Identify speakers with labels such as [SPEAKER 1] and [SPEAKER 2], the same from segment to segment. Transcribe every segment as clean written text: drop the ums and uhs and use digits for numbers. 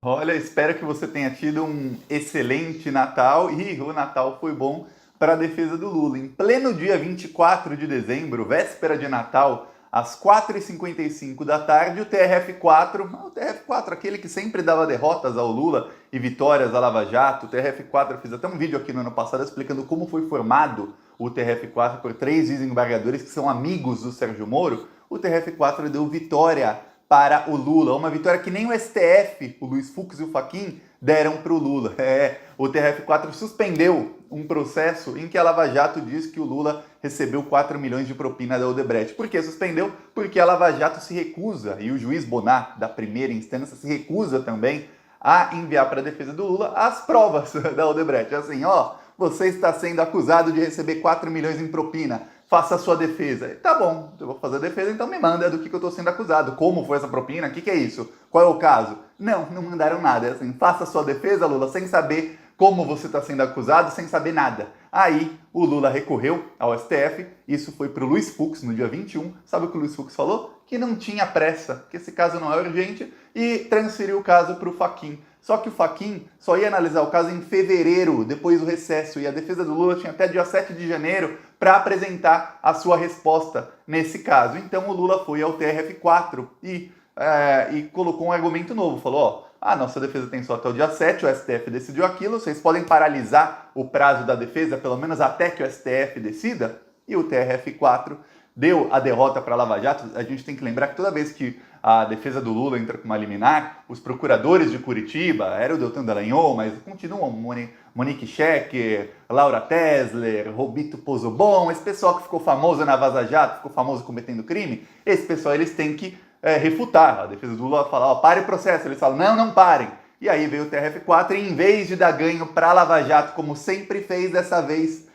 [SPEAKER 1] Olha, espero que você tenha tido um excelente Natal e o Natal foi bom para a defesa do Lula. Em pleno dia 24 de dezembro, véspera de Natal, às 4h55 da tarde, o TRF4, aquele que sempre dava derrotas ao Lula e vitórias à Lava Jato, o TRF4, eu fiz até um vídeo aqui no ano passado explicando como foi formado o TRF4 por 3 desembargadores que são amigos do Sérgio Moro. O TRF4 deu vitória para o Lula, uma vitória que nem o STF, o Luiz Fux e o Fachin deram para o Lula. O TRF4 suspendeu um processo em que a Lava Jato diz que o Lula recebeu 4 milhões de propina da Odebrecht. Por que suspendeu? Porque a Lava Jato se recusa, e o juiz Bonat, da primeira instância, se recusa também a enviar para a defesa do Lula as provas da Odebrecht. Assim, ó, você está sendo acusado de receber 4 milhões em propina, faça a sua defesa. Tá bom, eu vou fazer a defesa, então me manda do que eu estou sendo acusado. Como foi essa propina? O que é isso? Qual é o caso? Não mandaram nada. É assim, faça a sua defesa, Lula, sem saber como você está sendo acusado, sem saber nada. Aí o Lula recorreu ao STF, isso foi para o Luiz Fux no dia 21. Sabe o que o Luiz Fux falou? Que não tinha pressa, que esse caso não é urgente, e transferiu o caso para o Fachin. Só que o Fachin só ia analisar o caso em fevereiro, depois do recesso, e a defesa do Lula tinha até dia 7 de janeiro para apresentar a sua resposta nesse caso. Então o Lula foi ao TRF4 e colocou um argumento novo, falou, ó, a nossa defesa tem só até o dia 7, o STF decidiu aquilo, vocês podem paralisar o prazo da defesa, pelo menos até que o STF decida, e o TRF4 deu a derrota para a Lava Jato. A gente tem que lembrar que toda vez que a defesa do Lula entra com uma liminar, os procuradores de Curitiba, era o Deltan Dallagnol, mas continuam Monique Schecker, Laura Tesler, Robito Pozobon, esse pessoal que ficou famoso na Vaza Jato, ficou famoso cometendo crime, esse pessoal eles têm que refutar. A defesa do Lula fala, ó, pare o processo, eles falam, não parem. E aí veio o TRF4 e em vez de dar ganho para a Lava Jato, como sempre fez dessa vez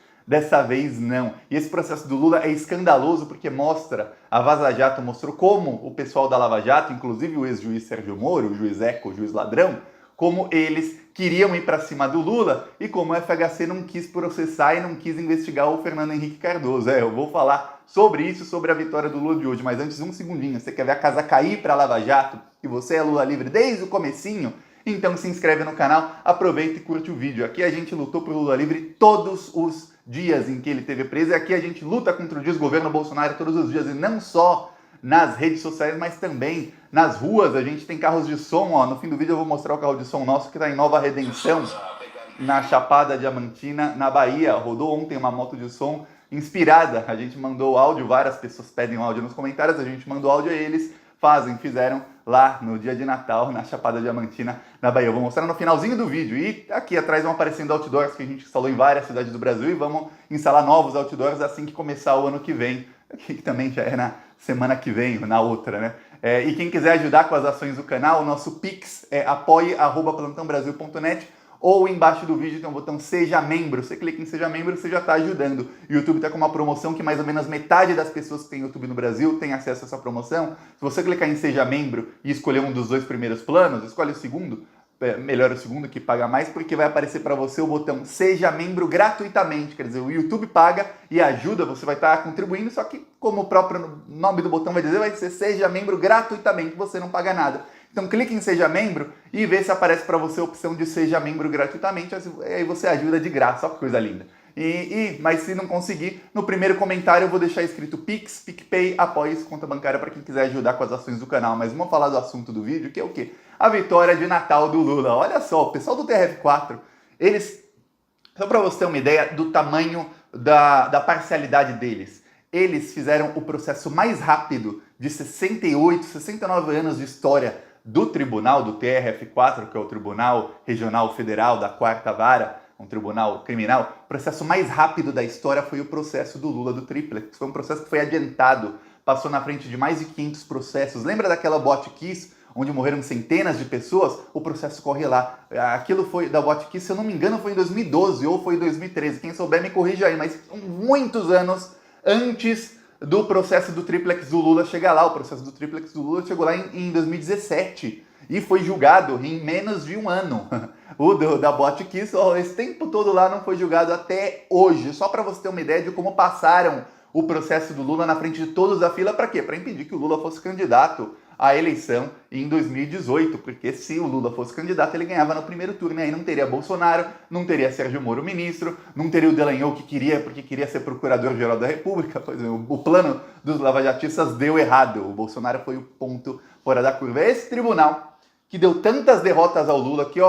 [SPEAKER 1] não. E esse processo do Lula é escandaloso porque mostra, a Vaza Jato mostrou como o pessoal da Lava Jato, inclusive o ex-juiz Sérgio Moro, o juiz Eco, o juiz ladrão, como eles queriam ir para cima do Lula e como o FHC não quis processar e não quis investigar o Fernando Henrique Cardoso. Eu vou falar sobre isso, sobre a vitória do Lula de hoje, mas antes um segundinho, você quer ver a casa cair para a Lava Jato e você é Lula livre desde o comecinho? Então se inscreve no canal, aproveita e curte o vídeo. Aqui a gente lutou por Lula livre todos os dias em que ele esteve preso, e aqui a gente luta contra o desgoverno Bolsonaro todos os dias, e não só nas redes sociais, mas também nas ruas. A gente tem carros de som, ó, no fim do vídeo eu vou mostrar o carro de som nosso que está em Nova Redenção, na Chapada Diamantina, na Bahia. Rodou ontem uma moto de som inspirada, a gente mandou áudio, várias pessoas pedem áudio nos comentários, a gente mandou áudio e eles fizeram lá no dia de Natal, na Chapada Diamantina, na Bahia. Eu vou mostrar no finalzinho do vídeo. E aqui atrás vão aparecendo outdoors que a gente instalou em várias cidades do Brasil e vamos instalar novos outdoors assim que começar o ano que vem, que também já é na semana que vem, na outra, né? E quem quiser ajudar com as ações do canal, o nosso Pix é apoie@plantãobrasil.net, ou embaixo do vídeo tem um botão Seja Membro. Você clica em Seja Membro, você já está ajudando. O YouTube está com uma promoção que mais ou menos metade das pessoas que tem YouTube no Brasil tem acesso a essa promoção. Se você clicar em Seja Membro e escolher um dos 2 primeiros planos, escolhe o segundo, melhor o segundo que paga mais, porque vai aparecer para você o botão Seja Membro gratuitamente. Quer dizer, o YouTube paga e ajuda, você vai estar contribuindo, só que como o próprio nome do botão vai dizer, vai ser Seja Membro gratuitamente, você não paga nada. Então clique em Seja Membro e vê se aparece para você a opção de Seja Membro gratuitamente, aí você ajuda de graça, olha que coisa linda. Mas se não conseguir, no primeiro comentário eu vou deixar escrito Pix, PicPay, apoie conta bancária para quem quiser ajudar com as ações do canal. Mas vamos falar do assunto do vídeo, que é o quê? A vitória de Natal do Lula. Olha só, o pessoal do TRF4, eles, só para você ter uma ideia do tamanho da parcialidade deles, eles fizeram o processo mais rápido de 68, 69 anos de história do tribunal, do TRF4, que é o Tribunal Regional Federal da 4ª Vara, um tribunal criminal. O processo mais rápido da história foi o processo do Lula do Triplex. Foi um processo que foi adiantado, passou na frente de mais de 500 processos. Lembra daquela Botkiss, onde morreram centenas de pessoas? O processo corre lá. Aquilo foi da Botkiss, se eu não me engano, foi em 2012 ou foi em 2013. Quem souber me corrija aí, mas muitos anos antes do processo do Triplex do Lula chegar lá. O processo do Triplex do Lula chegou lá em 2017 e foi julgado em menos de um ano. O da Botkiss, esse tempo todo lá não foi julgado até hoje. Só para você ter uma ideia de como passaram o processo do Lula na frente de todos da fila. Para quê? Para impedir que o Lula fosse candidato a eleição em 2018, porque se o Lula fosse candidato, ele ganhava no primeiro turno, e aí não teria Bolsonaro, não teria Sérgio Moro ministro, não teria o Dallagnol porque queria ser procurador-geral da República. Pois é, o plano dos lavajatistas deu errado, o Bolsonaro foi o ponto fora da curva. Esse tribunal que deu tantas derrotas ao Lula que,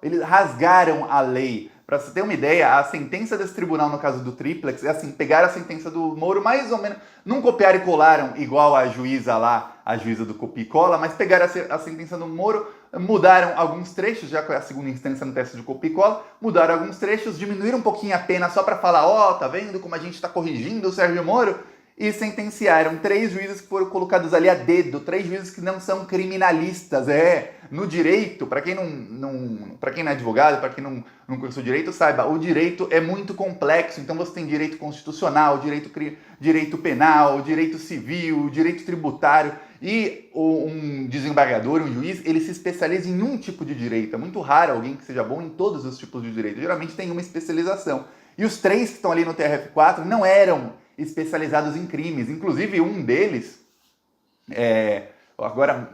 [SPEAKER 1] eles rasgaram a lei. Para você ter uma ideia, a sentença desse tribunal no caso do Triplex é assim, pegaram a sentença do Moro mais ou menos, não copiaram e colaram igual a juíza lá, a juíza do copia e cola, mas pegaram a sentença do Moro, mudaram alguns trechos, já que é a segunda instância no teste de copia e cola, mudaram alguns trechos, diminuíram um pouquinho a pena só para falar, tá vendo como a gente está corrigindo o Sérgio Moro? E sentenciaram 3 juízes que foram colocados ali a dedo, 3 juízes que não são criminalistas. No direito, para quem para quem não é advogado, para quem não cursou direito, saiba, o direito é muito complexo. Então você tem direito constitucional, direito penal, direito civil, direito tributário. E um desembargador, um juiz, ele se especializa em um tipo de direito. É muito raro alguém que seja bom em todos os tipos de direito. Geralmente tem uma especialização. E os 3 que estão ali no TRF4 não eram especializados em crimes. Inclusive um deles, agora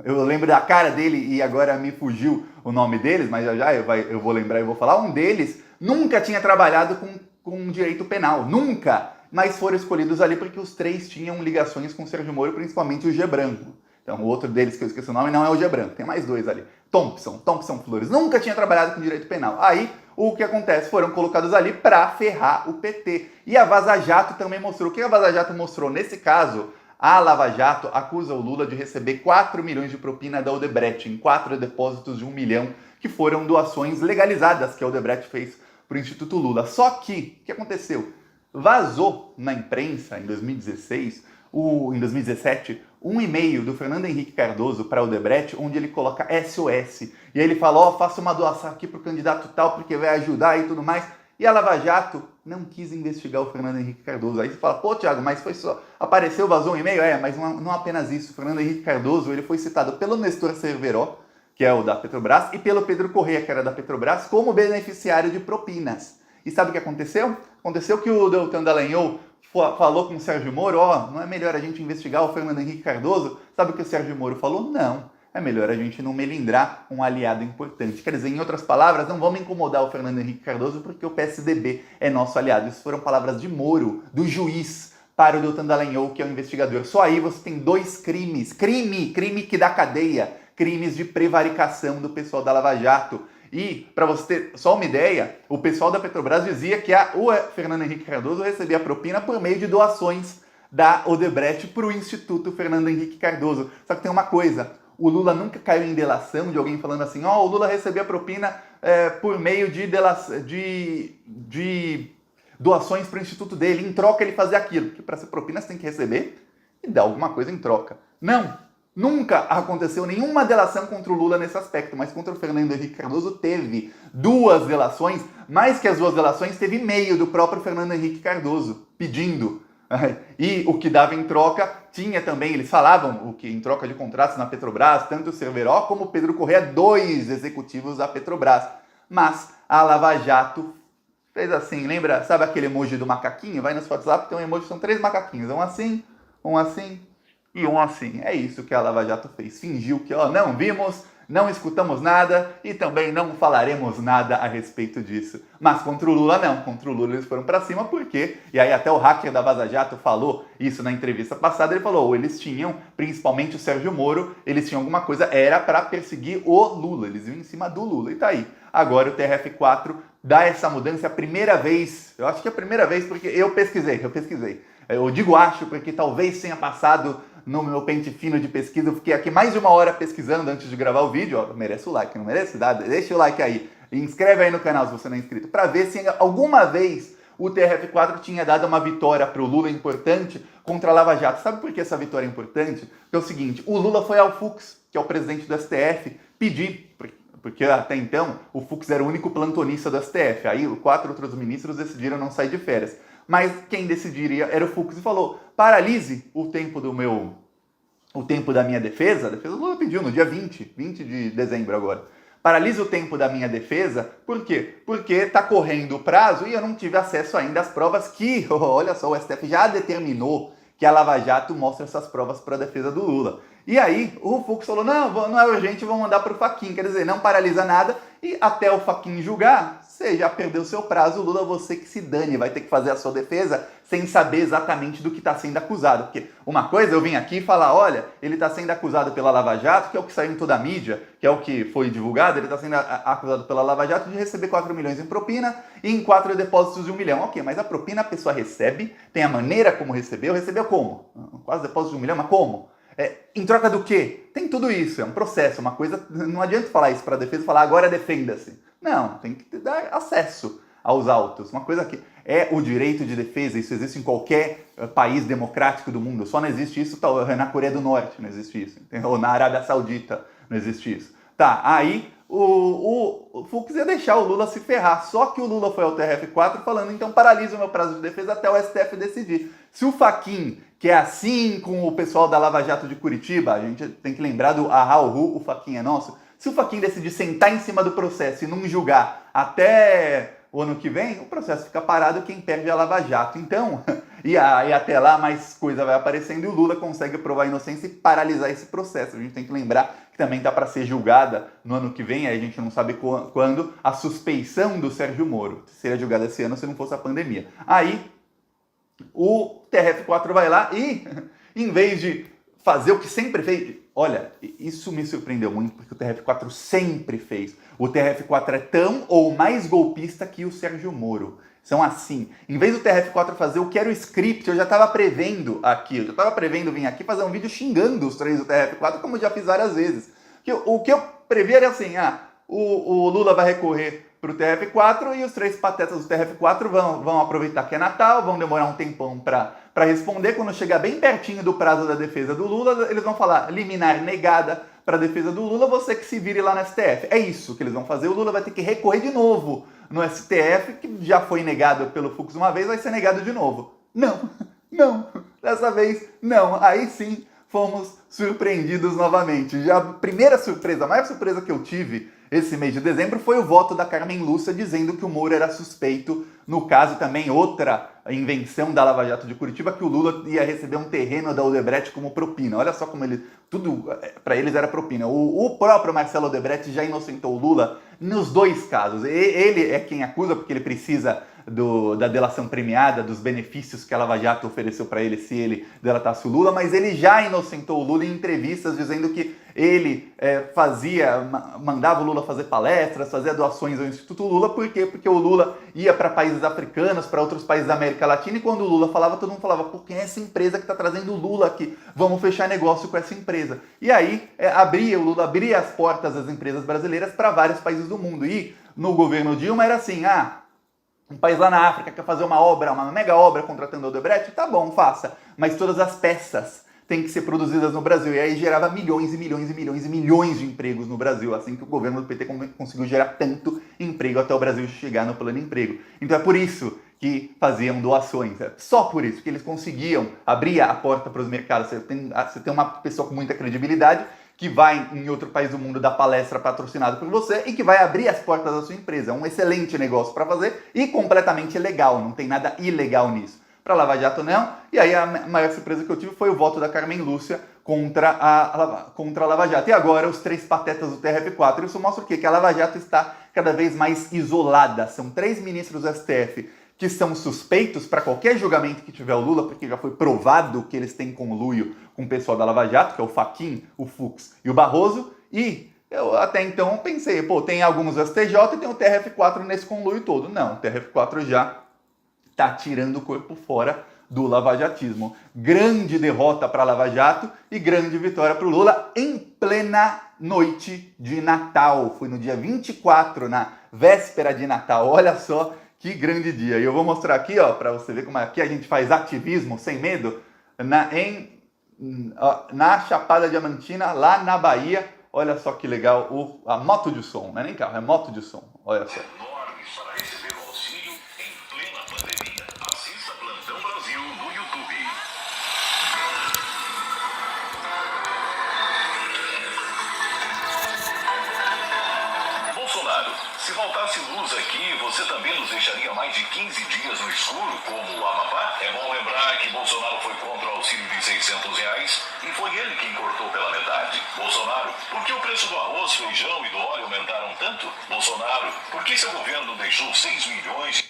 [SPEAKER 1] eu lembro da cara dele e agora me fugiu o nome deles, mas já eu vou lembrar e vou falar. Um deles nunca tinha trabalhado com direito penal, nunca, mas foram escolhidos ali porque os 3 tinham ligações com o Sérgio Moro, principalmente o G Branco. Então o outro deles, que eu esqueci o nome, não é o G Branco, tem mais 2 ali. Thompson Flores, nunca tinha trabalhado com direito penal. Aí o que acontece? Foram colocados ali para ferrar o PT. E a Vaza Jato também mostrou. O que a Vaza Jato mostrou? Nesse caso, a Lava Jato acusa o Lula de receber 4 milhões de propina da Odebrecht em 4 depósitos de 1 milhão, que foram doações legalizadas que a Odebrecht fez para o Instituto Lula. Só que, o que aconteceu? Vazou na imprensa em 2016, em 2017, um e-mail do Fernando Henrique Cardoso para o Odebrecht, onde ele coloca SOS. E aí ele fala, faça uma doação aqui para o candidato tal, porque vai ajudar e tudo mais. E a Lava Jato não quis investigar o Fernando Henrique Cardoso. Aí você fala, Thiago, mas foi só... Apareceu, vazou um e-mail? Mas não apenas isso. O Fernando Henrique Cardoso, ele foi citado pelo Nestor Cerveró, que é o da Petrobras, e pelo Pedro Corrêa, que era da Petrobras, como beneficiário de propinas. E sabe o que aconteceu? Aconteceu que o Deltan Dallagnol falou com o Sérgio Moro, não é melhor a gente investigar o Fernando Henrique Cardoso? Sabe o que o Sérgio Moro falou? Não, é melhor a gente não melindrar um aliado importante. Quer dizer, em outras palavras, não vamos incomodar o Fernando Henrique Cardoso porque o PSDB é nosso aliado. Isso foram palavras de Moro, do juiz, para o Deltan Dallagnol, que é o investigador. Só aí você tem 2 crimes. Crime que dá cadeia. Crimes de prevaricação do pessoal da Lava Jato. E, para você ter só uma ideia, o pessoal da Petrobras dizia que o Fernando Henrique Cardoso recebia propina por meio de doações da Odebrecht para o Instituto Fernando Henrique Cardoso. Só que tem uma coisa, o Lula nunca caiu em delação de alguém falando assim, o Lula recebia propina por meio de doações para o Instituto dele, em troca ele fazia aquilo. Porque para ser propina você tem que receber e dar alguma coisa em troca. Não! Nunca aconteceu nenhuma delação contra o Lula nesse aspecto, mas contra o Fernando Henrique Cardoso teve 2 delações, mais que as 2 delações, teve e-mail do próprio Fernando Henrique Cardoso pedindo. E o que dava em troca, tinha também, eles falavam o que em troca de contratos na Petrobras, tanto o Cerveró como o Pedro Corrêa, 2 executivos da Petrobras. Mas a Lava Jato fez assim, lembra, sabe aquele emoji do macaquinho? Vai no WhatsApp, tem um emoji, são 3 macaquinhos, um assim e um assim. É isso que a Lava Jato fez. Fingiu que não vimos, não escutamos nada e também não falaremos nada a respeito disso. Mas contra o Lula não. Contra o Lula eles foram pra cima porque... E aí até o hacker da Vaza Jato falou isso na entrevista passada. Ele falou, eles tinham, principalmente o Sérgio Moro, eles tinham alguma coisa, era para perseguir o Lula. Eles iam em cima do Lula. E tá aí. Agora o TRF4 dá essa mudança a primeira vez. Eu acho que é a primeira vez porque eu pesquisei. Eu digo acho porque talvez tenha passado no meu pente fino de pesquisa. Eu fiquei aqui mais de 1 hora pesquisando antes de gravar o vídeo. Merece o like, não merece? Deixa o like aí. E inscreve aí no canal se você não é inscrito. Para ver se alguma vez o TRF4 tinha dado uma vitória para o Lula importante contra a Lava Jato. Sabe por que essa vitória é importante? Porque é o seguinte, o Lula foi ao Fux, que é o presidente do STF, pedir... Porque até então o Fux era o único plantonista do STF. Aí 4 outros ministros decidiram não sair de férias. Mas quem decidiria era o Fux e falou, paralise o tempo da minha defesa. A defesa do Lula pediu no dia 20 de dezembro agora. Paralise o tempo da minha defesa, por quê? Porque está correndo o prazo e eu não tive acesso ainda às provas que, olha só, o STF já determinou que a Lava Jato mostra essas provas para a defesa do Lula. E aí o Fux falou, não é urgente, vamos mandar para o Fachin, quer dizer, não paralisa nada, e até o Fachin julgar, você já perdeu seu prazo, Lula, você que se dane, vai ter que fazer a sua defesa sem saber exatamente do que está sendo acusado. Porque uma coisa eu vim aqui falar, olha, ele está sendo acusado pela Lava Jato, que é o que saiu em toda a mídia, que é o que foi divulgado, ele está sendo acusado pela Lava Jato de receber 4 milhões em propina e em 4 depósitos de 1 milhão. Ok, mas a propina a pessoa recebe, tem a maneira como recebeu como? Quase depósitos de 1 milhão, mas como? Em troca do quê? Tem tudo isso, é um processo, uma coisa, não adianta falar isso para a defesa e falar agora defenda-se. Não, tem que dar acesso aos autos. Uma coisa que é o direito de defesa, isso existe em qualquer país democrático do mundo, só não existe isso na Coreia do Norte, não existe isso, ou na Arábia Saudita não existe isso. Tá, aí o Fux ia deixar o Lula se ferrar, só que o Lula foi ao TRF4 falando, então paralisa o meu prazo de defesa até o STF decidir. Se o Fachin, que é assim com o pessoal da Lava Jato de Curitiba, a gente tem que lembrar do Ahauru, o Fachin é nosso, se o Fachin decidir sentar em cima do processo e não julgar até o ano que vem, o processo fica parado e quem perde é a Lava Jato. Então, e até lá mais coisa vai aparecendo e o Lula consegue provar a inocência e paralisar esse processo. A gente tem que lembrar que também está para ser julgada no ano que vem, aí a gente não sabe quando, a suspeição do Sérgio Moro. Seria julgada esse ano se não fosse a pandemia. Aí, o TRF4 vai lá e, em vez de fazer o que sempre fez, olha, isso me surpreendeu muito, porque o TRF4 sempre fez. O TRF4 é tão ou mais golpista que o Sérgio Moro. São assim. Em vez do TRF4 fazer o que era o script, eu já estava prevendo aqui. Eu já estava prevendo vir aqui fazer um vídeo xingando os três do TRF4, como eu já fiz várias vezes. O que eu previ era assim, o Lula vai recorrer para o TRF4 e os três patetas do TRF4 vão aproveitar que é Natal, vão demorar um tempão para responder. Quando chegar bem pertinho do prazo da defesa do Lula, eles vão falar liminar negada para a defesa do Lula, você que se vire lá no STF. É isso que eles vão fazer. O Lula vai ter que recorrer de novo no STF, que já foi negado pelo Fux uma vez, vai ser negado de novo. Não, dessa vez não. Aí sim fomos surpreendidos novamente. Já a primeira surpresa, a maior surpresa que eu tive esse mês de dezembro foi o voto da Carmen Lúcia dizendo que o Moro era suspeito. No caso também, outra invenção da Lava Jato de Curitiba, que o Lula ia receber um terreno da Odebrecht como propina. Olha só como tudo para eles era propina. O próprio Marcelo Odebrecht já inocentou o Lula nos dois casos. Ele é quem acusa porque ele precisa da delação premiada, dos benefícios que a Lava Jato ofereceu para ele se ele delatasse o Lula, mas ele já inocentou o Lula em entrevistas dizendo que ele mandava o Lula fazer palestras, fazia doações ao Instituto Lula. Por quê? Porque o Lula ia para países africanos, para outros países da América Latina, e quando o Lula falava, todo mundo falava, pô, quem é essa empresa que está trazendo o Lula aqui? Vamos fechar negócio com essa empresa. E aí, o Lula abria as portas das empresas brasileiras para vários países do mundo. E no governo Dilma era assim, um país lá na África quer fazer uma mega obra contratando o Odebrecht, tá bom, faça. Mas todas as peças têm que ser produzidas no Brasil. E aí gerava milhões e milhões e milhões e milhões de empregos no Brasil, assim que o governo do PT conseguiu gerar tanto emprego até o Brasil chegar no plano emprego. Então é por isso que faziam doações, só por isso que eles conseguiam abrir a porta para os mercados. Você tem uma pessoa com muita credibilidade que vai em outro país do mundo dar palestra patrocinada por você e que vai abrir as portas da sua empresa. É um excelente negócio para fazer e completamente legal, não tem nada ilegal nisso. Para Lava Jato não, e aí a maior surpresa que eu tive foi o voto da Carmen Lúcia contra a Lava Jato. E agora os três patetas do TRF4. Isso mostra o quê? Que a Lava Jato está cada vez mais isolada. São 3 ministros do STF que são suspeitos para qualquer julgamento que tiver o Lula, porque já foi provado que eles têm conluio com o pessoal da Lava Jato, que é o Fachin, o Fux e o Barroso, e eu até então pensei, tem alguns do STJ e tem o TRF4 nesse conluio todo. Não, o TRF4 já está tirando o corpo fora do lavajatismo. Grande derrota para a Lava Jato e grande vitória para o Lula em plena noite de Natal. Foi no dia 24, na véspera de Natal. Olha só que grande dia. E eu vou mostrar aqui, para você ver como aqui a gente faz ativismo sem medo, na Chapada Diamantina, lá na Bahia. Olha só que legal, a moto de som, não é nem carro, é moto de som. Olha só.
[SPEAKER 2] Se faltasse luz aqui, você também nos deixaria mais de 15 dias no escuro, como o Amapá? É bom lembrar que Bolsonaro foi contra o auxílio de R$ 600 e foi ele quem cortou pela metade. Bolsonaro, por que o preço do arroz, feijão e do óleo aumentaram tanto? Bolsonaro, por que seu governo deixou 6 milhões...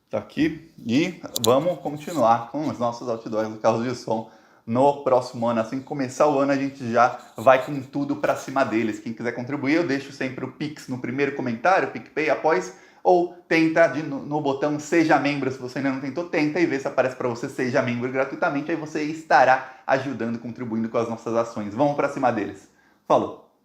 [SPEAKER 1] Tá aqui e vamos continuar com os nossos outdoors do Carros de Som no próximo ano. Assim que começar o ano, a gente já vai com tudo para cima deles. Quem quiser contribuir, eu deixo sempre o Pix no primeiro comentário, PicPay, após, ou tenta no botão Seja Membro. Se você ainda não tentou, tenta e vê se aparece para você Seja Membro gratuitamente. Aí você estará ajudando, contribuindo com as nossas ações. Vamos para cima deles. Falou!